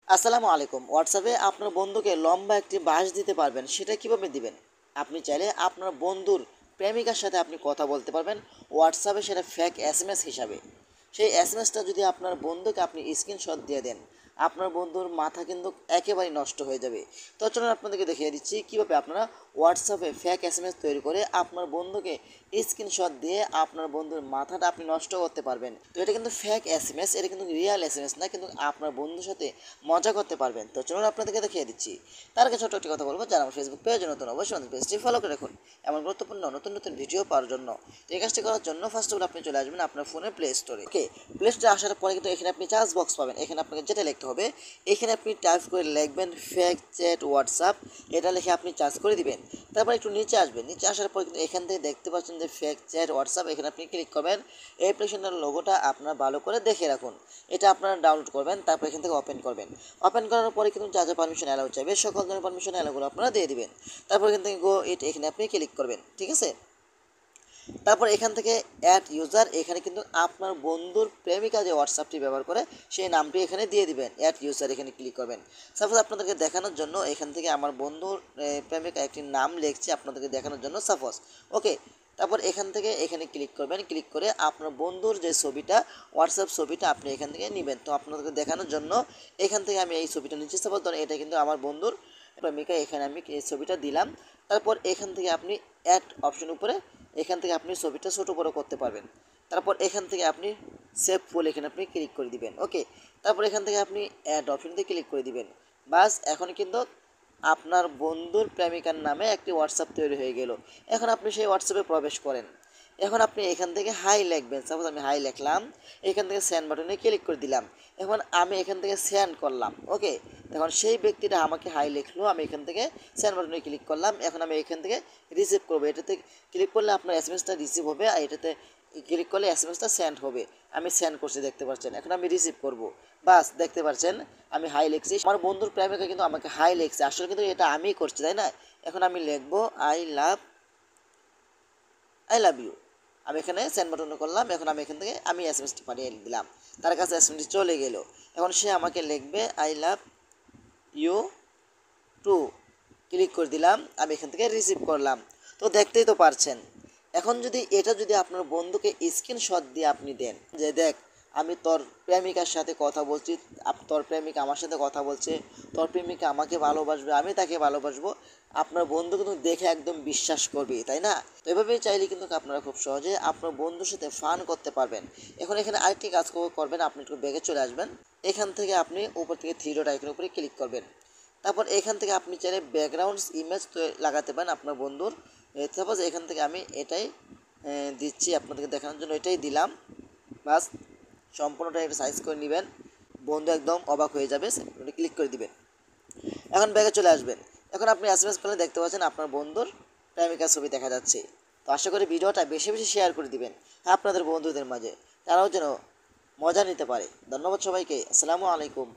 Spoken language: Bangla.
আসসালামু আলাইকুম। হোয়াটসঅ্যাপে আপনার বন্ধুকে লম্বা একটি বাস দিতে পারবেন, সেটা কিভাবে দিবেন? আপনি চাইলে আপনার বন্ধুর প্রেমিকার সাথে আপনি কথা বলতে পারবেন হোয়াটসঅ্যাপে, সেটা ফেক এসএমএস হিসাবে। সেই এসএমএসটা যদি আপনার বন্ধুকে আপনি স্ক্রিনশট দিয়ে দেন, আপনার বন্ধুর মাথা কিন্তু একেবারেই নষ্ট হয়ে যাবে। তো চলুন আপনাদেরকে দেখিয়ে দিচ্ছি কীভাবে আপনারা হোয়াটসঅ্যাপে ফেক এসএমএস তৈরি করে আপনার বন্ধুকে স্ক্রিনশট দিয়ে আপনার বন্ধুর মাথাটা আপনি নষ্ট করতে পারবেন। তো এটা কিন্তু ফেক এসএমএস, এটা কিন্তু রিয়েল এসএমএস না, কিন্তু আপনার বন্ধুর সাথে মজা করতে পারবেন। তো চলুন আপনাদেরকে দেখিয়ে দিচ্ছি। তার আগে ছোট্ট একটি কথা বলবো, যারা আমার ফেসবুক পেজে নতুন অবশ্যই আমাদের পেজটি ফলো করে রাখুন এমন গুরুত্বপূর্ণ নতুন নতুন ভিডিও পাওয়ার জন্য। তো এই কাজটি করার জন্য ফার্স্ট অফ অল আপনি চলে আসবেন আপনার ফোনের প্লে স্টোরে। ওকে, প্লে স্টোরে আসার পরে কিন্তু এখানে আপনি চার্জ বক্স পাবেন। এখানে আপনাকে যেটা লিখতে হবে, এখানে আপনি টাইপ করে লিখবেন ফেক চ্যাট হোয়াটসঅ্যাপ, এটা লিখে আপনি চার্জ করে দিবেন। তারপর একটু নিচে আসবেন, নিচে আসার পর কিন্তু এখান থেকে দেখতে পাচ্ছেন যে ফেক চ্যাট হোয়াটসঅ্যাপ, এখানে আপনি ক্লিক করবেন। এই অ্যাপ্লিকেশনের লোগোটা আপনার ভালো করে দেখে রাখুন, এটা আপনারা ডাউনলোড করবেন। তারপর এখান থেকে ওপেন করবেন। ওপেন করার পরে কিন্তু যা যা পারমিশন অ্যালাউ চাইবে সকল ধরনের পারমিশন অ্যালাউগুলো আপনারা দিয়ে দিবেন। তারপর এখান থেকে গো ইট, এখানে আপনি ক্লিক করবেন, ঠিক আছে। তারপর এখান থেকে অ্যাড ইউজার, এখানে কিন্তু আপনার বন্ধুর প্রেমিকা যে হোয়াটসঅ্যাপটি ব্যবহার করে সেই নামটি এখানে দিয়ে দিবেন। অ্যাড ইউজার এখানে ক্লিক করবেন। সাপোজ আপনাদেরকে দেখানোর জন্য এখান থেকে আমার বন্ধুর প্রেমিকা একটি নাম লিখছি আপনাদেরকে দেখানোর জন্য, সাপোজ। ওকে, তারপর এখান থেকে এখানে ক্লিক করবেন। ক্লিক করে আপনার বন্ধুর যে ছবিটা, হোয়াটসঅ্যাপ ছবিটা আপনি এখান থেকে নেবেন। তো আপনাদেরকে দেখানোর জন্য এখান থেকে আমি এই ছবিটা নিচ্ছি। সাপোজ ধরেন এটা কিন্তু আমার বন্ধুর প্রেমিকা, এখানে আমি এই ছবিটা দিলাম। তারপর এখান থেকে আপনি অ্যাড অপশন উপরে, এখান থেকে আপনি ছবিটা ছোটো বড়ো করতে পারবেন। তারপর এখান থেকে আপনি সেভ ফুল, এখানে আপনি ক্লিক করে দিবেন। ওকে, তারপর এখান থেকে আপনি অ্যাড অপশনতে ক্লিক করে দিবেন। বাস, এখন কিন্তু আপনার বন্ধুর প্রেমিকার নামে একটি হোয়াটসঅ্যাপ তৈরি হয়ে গেল। এখন আপনি সেই হোয়াটসঅ্যাপে প্রবেশ করেন। এখন আপনি এখান থেকে হাই লিখবেন। সাপোজ আমি হাই লিখলাম, এখান থেকে সেন্ড বাটনে ক্লিক করে দিলাম। এখন আমি এখান থেকে সেন্ড করলাম। ওকে, এখন সেই ব্যক্তিটা আমাকে হাই লিখলো, আমি এখান থেকে সেন্ড বাটনে ক্লিক করলাম। এখন আমি এখান থেকে রিসিভ করবো। এটাতে ক্লিক করলে আপনার এসএমএসটা রিসিভ হবে, আর এটাতে ক্লিক করলে এসএমএসটা সেন্ড হবে। আমি সেন্ড করছি, দেখতে পাচ্ছেন। এখন আমি রিসিভ করব। বাস, দেখতে পাচ্ছেন আমি হাই লিখছি। আমার বন্ধুর প্রেমিকা কিন্তু আমাকে হাই লিখছে, আসলে কিন্তু এটা আমিই করছি, তাই না? এখন আমি লিখবো আই লাভ ইউ। আমি এখানে সেন্ড বাটনে করলাম। এখন আমি এখান থেকে আমি এসএমএসটি পাঠিয়ে দিলাম, তার কাছে এসএমএসটি চলে গেল। এখন সে আমাকে লিখবে I love you too, click করে দিলাম। আমি এখান থেকে রিসিভ করলাম। তো দেখতেই তো পারছেন। এখন যদি এটা যদি আপনার বন্ধুকে স্ক্রিনশট দিয়ে আপনি দেন যে দেখ, আমি তোর প্রেমিকার সাথে কথা বলছি, তোর প্রেমিকা আমার সাথে কথা বলছে, তোর প্রেমিকা আমাকে ভালোবাসবে, আমি তাকে ভালোবাসবো, আপনার বন্ধু কিন্তু দেখে একদম বিশ্বাস করবে, তাই না? তো এভাবেই চাইলে কিন্তু আপনারা খুব সহজে আপনার বন্ধুর সাথে ফান করতে পারবেন। এখন এখানে আরেকটি কাজ করবেন, আপনি একটু ব্যাগে চলে আসবেন। এখান থেকে আপনি উপর থেকে থ্রি ডট আইকনের উপরে ক্লিক করবেন। তারপর এখান থেকে আপনি চাইলে ব্যাকগ্রাউন্ড ইমেজ তো লাগাতে পারেন আপনার বন্ধুর। সাপোজ এখান থেকে আমি এটাই দিচ্ছি আপনাদেরকে দেখানোর জন্য, এটাই দিলাম। বাস, সম্পূর্ণটা একটু সাইজ করে নেবেন, বন্ধু একদম অবাক হয়ে যাবে। ক্লিক করে দিবেন। এখন ব্যাগে চলে আসবেন। এখন আপনি এসএমএস করলে দেখতে পাচ্ছেন আপনার বন্ধুর প্রেমিকার ছবি দেখা যাচ্ছে। তো আশা করি ভিডিওটা বেশি বেশি শেয়ার করে দিবেন আপনাদের বন্ধুদের মাঝে, তারাও যেন মজা নিতে পারে। ধন্যবাদ সবাইকে। আসসালামু আলাইকুম।